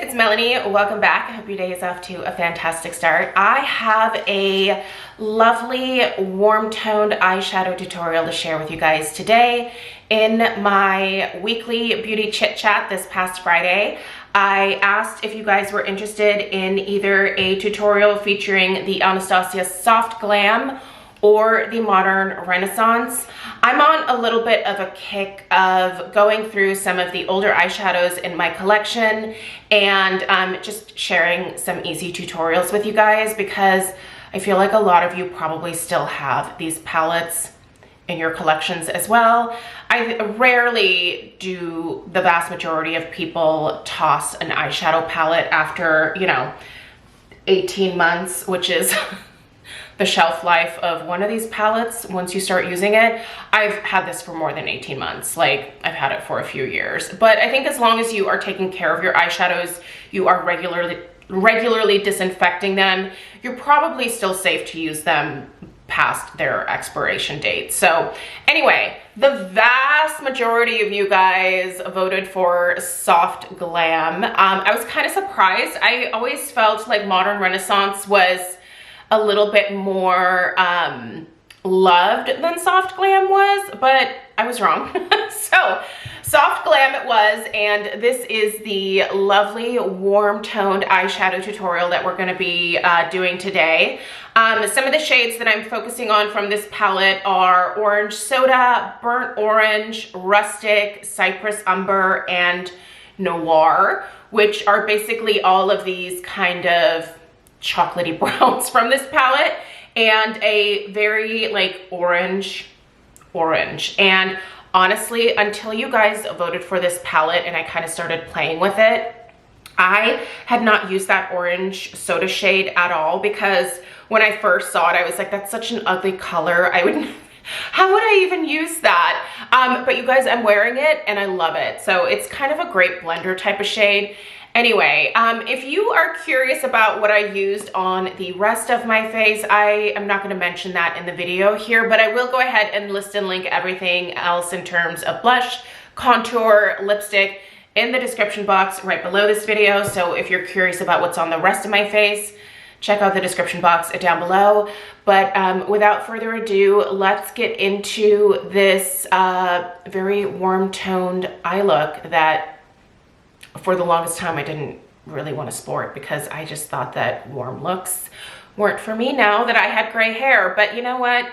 it's Melanie. Welcome back. I hope your day is off to a fantastic start. I have a lovely warm toned eyeshadow tutorial to share with you guys today. In my weekly beauty chit chat this past Friday, I asked if you guys were interested in either a tutorial featuring the Anastasia Soft Glam or the Modern Renaissance. I'm on a little bit of a kick of going through some of the older eyeshadows in my collection and just sharing some easy tutorials with you guys, because I feel like a lot of you probably still have these palettes in your collections as well. I rarely do the vast majority of people toss an eyeshadow palette after, 18 months, which is the shelf life of one of these palettes once you start using it. I've had this for more than 18 months. Like, I've had it for a few years. But I think as long as you are taking care of your eyeshadows, you are regularly disinfecting them, you're probably still safe to use them past their expiration date. So anyway, the vast majority of you guys voted for Soft Glam. I was kind of surprised. I always felt like Modern Renaissance was a little bit more loved than Soft Glam was, but I was wrong. So Soft Glam it was, and this is the lovely warm toned eyeshadow tutorial that we're going to be doing today. Some of the shades that I'm focusing on from this palette are Orange Soda, Burnt Orange, Rustic, Cypress Umber, and Noir, which are basically all of these kind of chocolatey browns from this palette, and a very like orange. And honestly, until you guys voted for this palette and I kind of started playing with it, I had not used that Orange Soda shade at all, because when I first saw it, I was like, that's such an ugly color. How would I even use that? But you guys, I'm wearing it and I love it. So it's kind of a great blender type of shade. Anyway, if you are curious about what I used on the rest of my face, I am not going to mention that in the video here, but I will go ahead and list and link everything else in terms of blush, contour, lipstick in the description box right below this video. So if you're curious about what's on the rest of my face, check out the description box down below. But without further ado, let's get into this very warm toned eye look that for the longest time I didn't really want to sport, because I just thought that warm looks weren't for me now that I had gray hair. But you know what?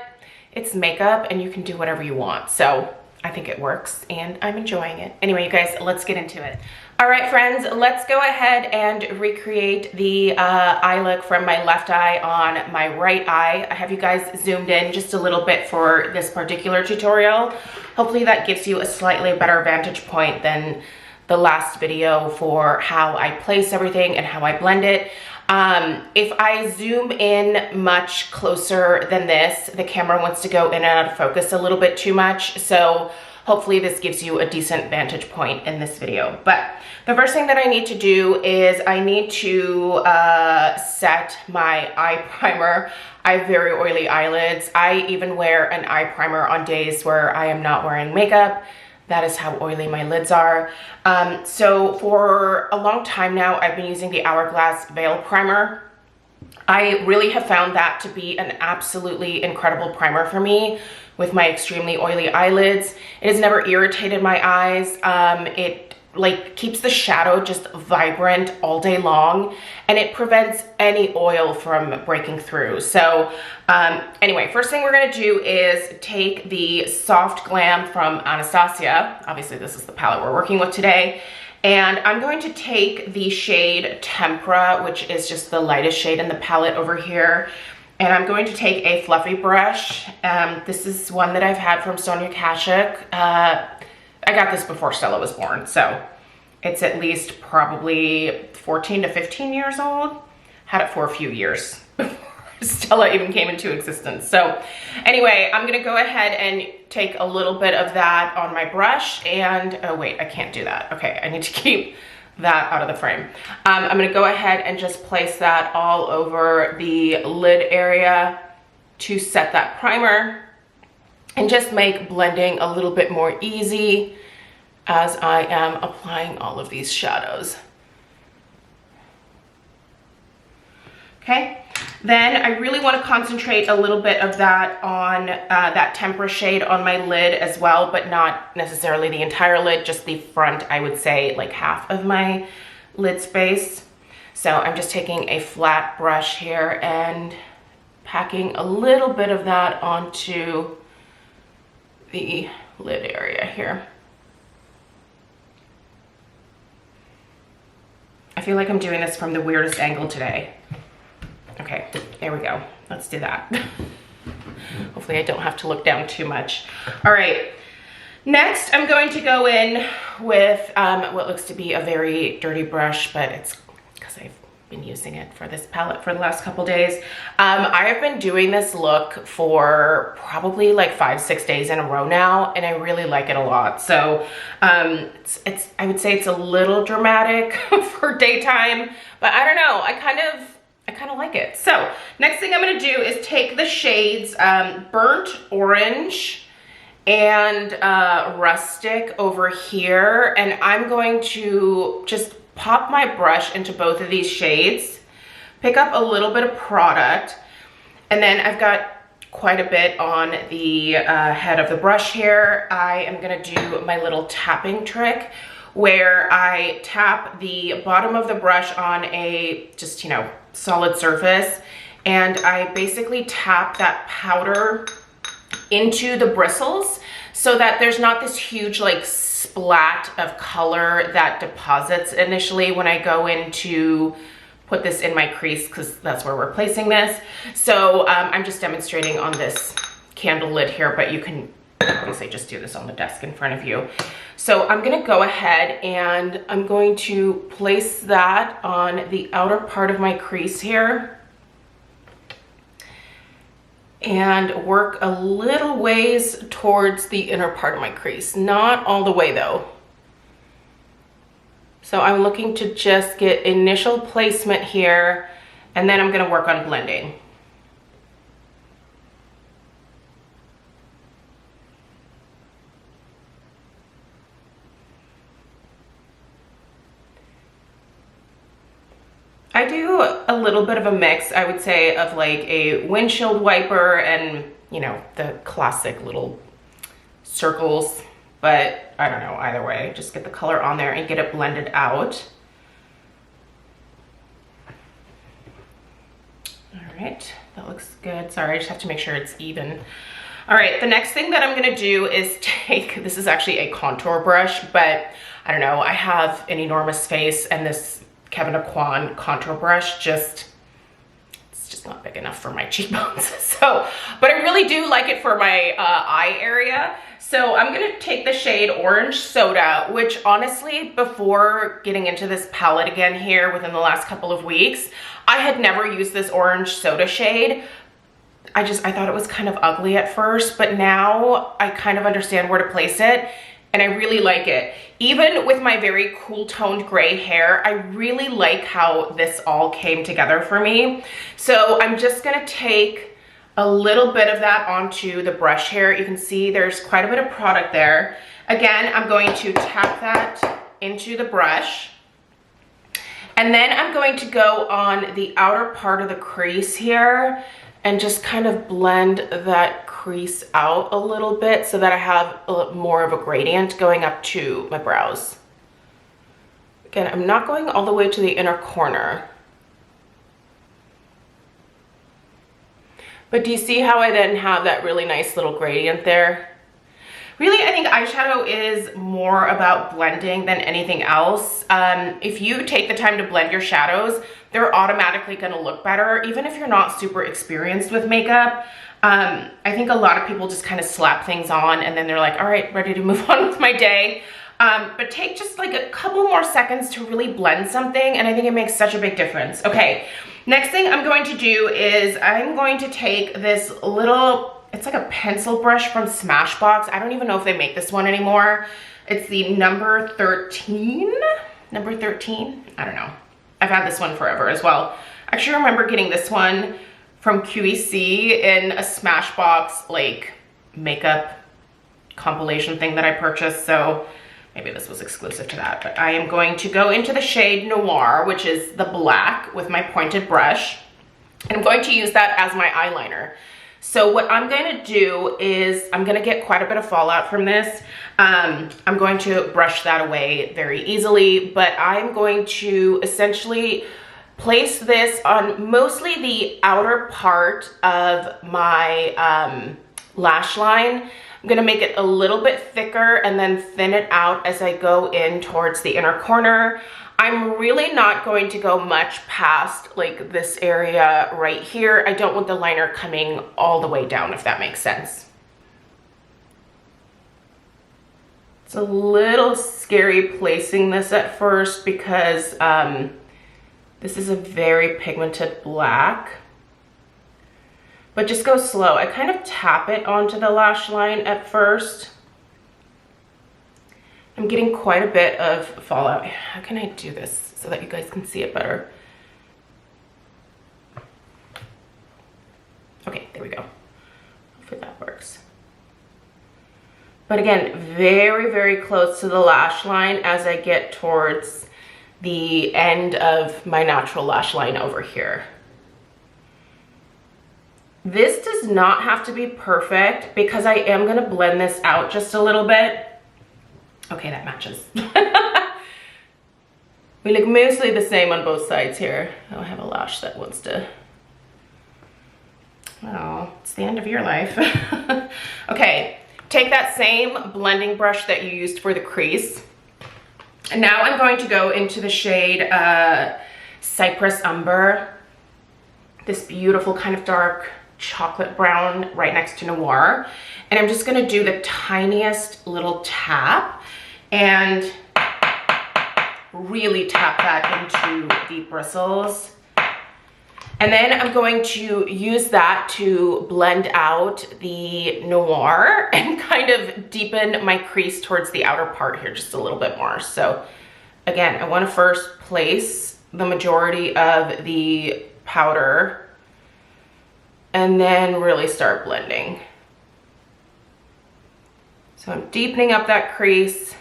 It's makeup and you can do whatever you want. So I think it works and I'm enjoying it. Anyway, you guys, let's get into it. All right, friends, let's go ahead and recreate the eye look from my left eye on my right eye. I have you guys zoomed in just a little bit for this particular tutorial. Hopefully that gives you a slightly better vantage point than the last video for how I place everything and how I blend it. If I zoom in much closer than this, the camera wants to go in and out of focus a little bit too much. So hopefully this gives you a decent vantage point in this video. But the first thing that I need to do is I need to set my eye primer. I have very oily eyelids. I even wear an eye primer on days where I am not wearing makeup. That is how oily my lids are. So for a long time now, I've been using the Hourglass Veil Primer. I really have found that to be an absolutely incredible primer for me with my extremely oily eyelids. It has never irritated my eyes. It like keeps the shadow just vibrant all day long, and it prevents any oil from breaking through. So anyway, first thing we're gonna do is take the Soft Glam from Anastasia. Obviously this is the palette we're working with today. And I'm going to take the shade Tempera, which is just the lightest shade in the palette over here. And I'm going to take a fluffy brush. This is one that I've had from Sonia Kashuk. I got this before Stella was born, so it's at least probably 14 to 15 years old. Had it for a few years before Stella even came into existence. So anyway, I'm gonna go ahead and take a little bit of that on my brush and, oh wait, I can't do that. Okay, I need to keep that out of the frame. I'm gonna go ahead and just place that all over the lid area to set that primer and just make blending a little bit more easy as I am applying all of these shadows. Okay. Then I really want to concentrate a little bit of that on that tempera shade on my lid as well, but not necessarily the entire lid, just the front, I would say like half of my lid space. So I'm just taking a flat brush here and packing a little bit of that onto the lid area here. I feel like I'm doing this from the weirdest angle today. Okay, there we go. Let's do that. Hopefully I don't have to look down too much. All right, next I'm going to go in with what looks to be a very dirty brush, but it's because I've been using it for this palette for the last couple days. I have been doing this look for probably like 5-6 days in a row now, and I really like it a lot. So I would say it's a little dramatic for daytime, but I don't know, I kind of like it. So next thing I'm gonna do is take the shades Burnt Orange and Rustic over here, and I'm going to just pop my brush into both of these shades, pick up a little bit of product, and then I've got quite a bit on the head of the brush here. I am gonna do my little tapping trick where I tap the bottom of the brush on a just, you know, solid surface, and I basically tap that powder into the bristles so that there's not this huge like splat of color that deposits initially when I go in to put this in my crease, because that's where we're placing this. So I'm just demonstrating on this candle lid here, but you can obviously just do this on the desk in front of you. So I'm gonna go ahead and I'm going to place that on the outer part of my crease here and work a little ways towards the inner part of my crease. Not all the way though. So I'm looking to just get initial placement here, and then I'm gonna work on blending. I do a little bit of a mix, I would say, of like a windshield wiper and, you know, the classic little circles, but I don't know, either way, just get the color on there and get it blended out. All right, that looks good. Sorry, I just have to make sure it's even. All right, the next thing that I'm gonna do is take, this is actually a contour brush, but I don't know, I have an enormous face, and this Kevin Aquan contour brush it's just not big enough for my cheekbones. So, but I really do like it for my eye area. So I'm gonna take the shade Orange Soda, which honestly, before getting into this palette again here within the last couple of weeks, I had never used this Orange Soda shade. I thought it was kind of ugly at first, but now I kind of understand where to place it, and I really like it. Even with my very cool toned gray hair, I really like how this all came together for me. So I'm just gonna take a little bit of that onto the brush here. You can see there's quite a bit of product there. Again, I'm going to tap that into the brush. And then I'm going to go on the outer part of the crease here and just kind of blend that crease out a little bit so that I have more of a gradient going up to my brows. Again, I'm not going all the way to the inner corner. But do you see how I then have that really nice little gradient there? Really, I think eyeshadow is more about blending than anything else. If you take the time to blend your shadows, they're automatically gonna look better, even if you're not super experienced with makeup. I think a lot of people just kind of slap things on and then they're like, all right, ready to move on with my day. But take just like a couple more seconds to really blend something, and I think it makes such a big difference. Okay, next thing I'm going to do is I'm going to take this little, it's like a pencil brush from Smashbox. I don't even know if they make this one anymore. It's the number 13? Number 13? I don't know. I've had this one forever as well. I actually remember getting this one from QVC in a Smashbox like makeup compilation thing that I purchased, so maybe this was exclusive to that. But I am going to go into the shade Noir, which is the black, with my pointed brush. And I'm going to use that as my eyeliner. So what I'm going to do is I'm going to get quite a bit of fallout from this. I'm going to brush that away very easily, but I'm going to essentially place this on mostly the outer part of my lash line. I'm gonna make it a little bit thicker and then thin it out as I go in towards the inner corner. I'm really not going to go much past like this area right here. I don't want the liner coming all the way down, if that makes sense. It's a little scary placing this at first because this is a very pigmented black. But just go slow. I kind of tap it onto the lash line at first. I'm getting quite a bit of fallout. How can I do this so that you guys can see it better? Okay, there we go. Hopefully that works. But again, very, very close to the lash line as I get towards the end of my natural lash line over here. This does not have to be perfect because I am gonna blend this out just a little bit. Okay, that matches. We look mostly the same on both sides here. Oh, I have a lash that wants to, oh, it's the end of your life. Okay, take that same blending brush that you used for the crease. And now I'm going to go into the shade Cypress Umber. This beautiful kind of dark chocolate brown right next to Noir. And I'm just gonna do the tiniest little tap and really tap that into the bristles. And then I'm going to use that to blend out the Noir and kind of deepen my crease towards the outer part here just a little bit more. So again, I want to first place the majority of the powder and then really start blending. So I'm deepening up that crease.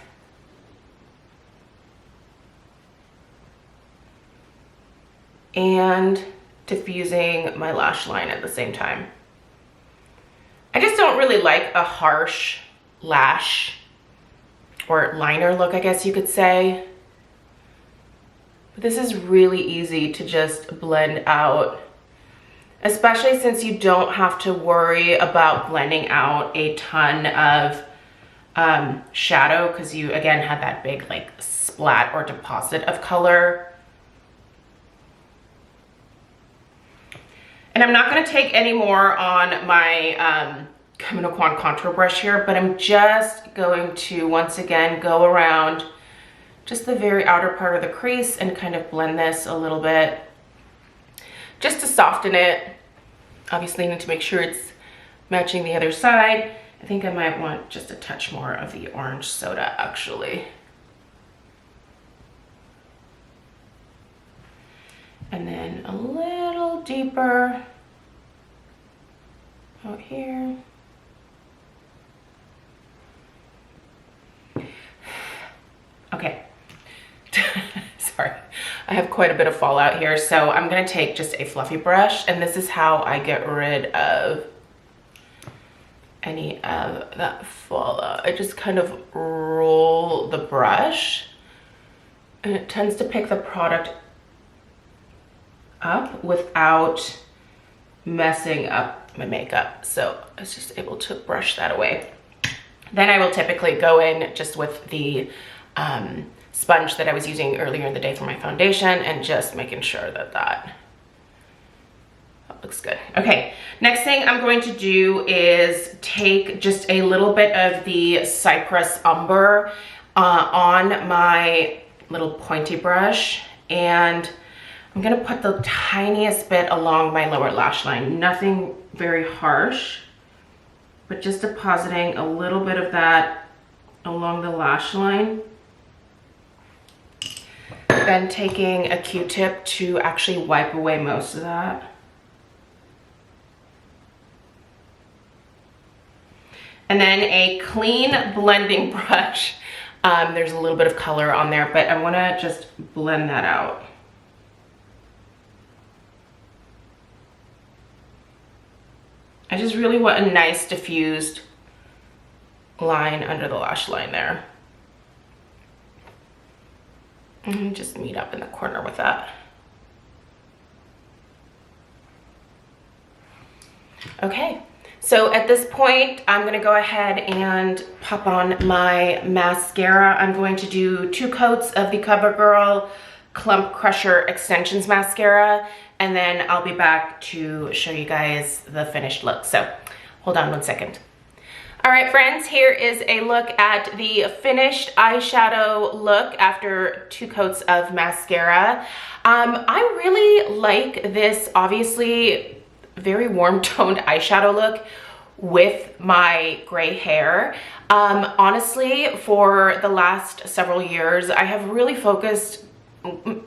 And diffusing my lash line at the same time. I just don't really like a harsh lash or liner look, I guess you could say. But this is really easy to just blend out, especially since you don't have to worry about blending out a ton of shadow because you again had that big like splat or deposit of color. And I'm not going to take any more on my Camino contour brush here, but I'm just going to once again go around just the very outer part of the crease and kind of blend this a little bit just to soften it. Obviously you need to make sure it's matching the other side. I think I might want just a touch more of the orange soda actually. And then a little deeper out here. Okay. Sorry, I have quite a bit of fallout here, so I'm gonna take just a fluffy brush, and this is how I get rid of any of that fallout. I just kind of roll the brush, and it tends to pick the product up without messing up my makeup. So I was just able to brush that away. Then I will typically go in just with the sponge that I was using earlier in the day for my foundation and just making sure that that looks good. Okay, next thing I'm going to do is take just a little bit of the Cypress Umber on my little pointy brush, and I'm gonna put the tiniest bit along my lower lash line. Nothing very harsh, but just depositing a little bit of that along the lash line. Then taking a Q-tip to actually wipe away most of that. And then a clean blending brush. There's a little bit of color on there, but I wanna just blend that out. I just really want a nice diffused line under the lash line there. And just meet up in the corner with that. Okay, so at this point, I'm gonna go ahead and pop on my mascara. I'm going to do 2 coats of the CoverGirl Clump Crusher Extensions Mascara, and then I'll be back to show you guys the finished look. So hold on one second. All right, friends, here is a look at the finished eyeshadow look after 2 coats of mascara. I really like this, obviously, very warm toned eyeshadow look with my gray hair. Honestly, for the last several years, I have really focused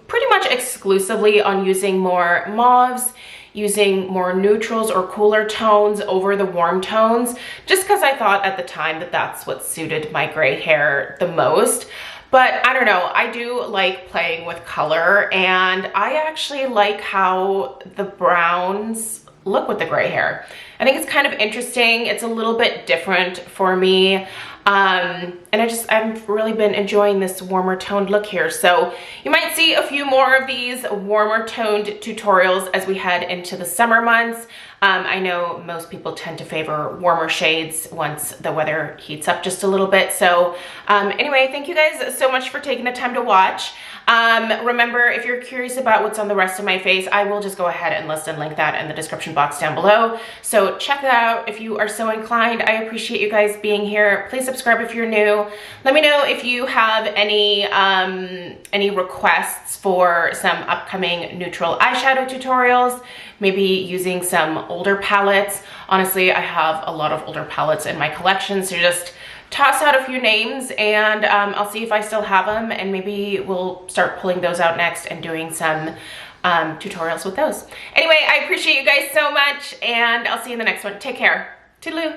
pretty much exclusively on using more mauves, using more neutrals or cooler tones over the warm tones, just because I thought at the time that that's what suited my gray hair the most. But I don't know, I do like playing with color, and I actually like how the browns look with the gray hair. I think it's kind of interesting. It's a little bit different for me. And I've really been enjoying this warmer toned look here. So you might see a few more of these warmer toned tutorials as we head into the summer months. I know most people tend to favor warmer shades once the weather heats up just a little bit. So anyway, thank you guys so much for taking the time to watch. Remember, if you're curious about what's on the rest of my face, I will just go ahead and list and link that in the description box down below. So check that out if you are so inclined. I appreciate you guys being here. Please subscribe if you're new. Let me know if you have any requests for some upcoming neutral eyeshadow tutorials, maybe using some older palettes. Honestly, I have a lot of older palettes in my collection, so just toss out a few names and I'll see if I still have them, and maybe we'll start pulling those out next and doing some tutorials with those. Anyway, I appreciate you guys so much, and I'll see you in the next one. Take care. Toodaloo.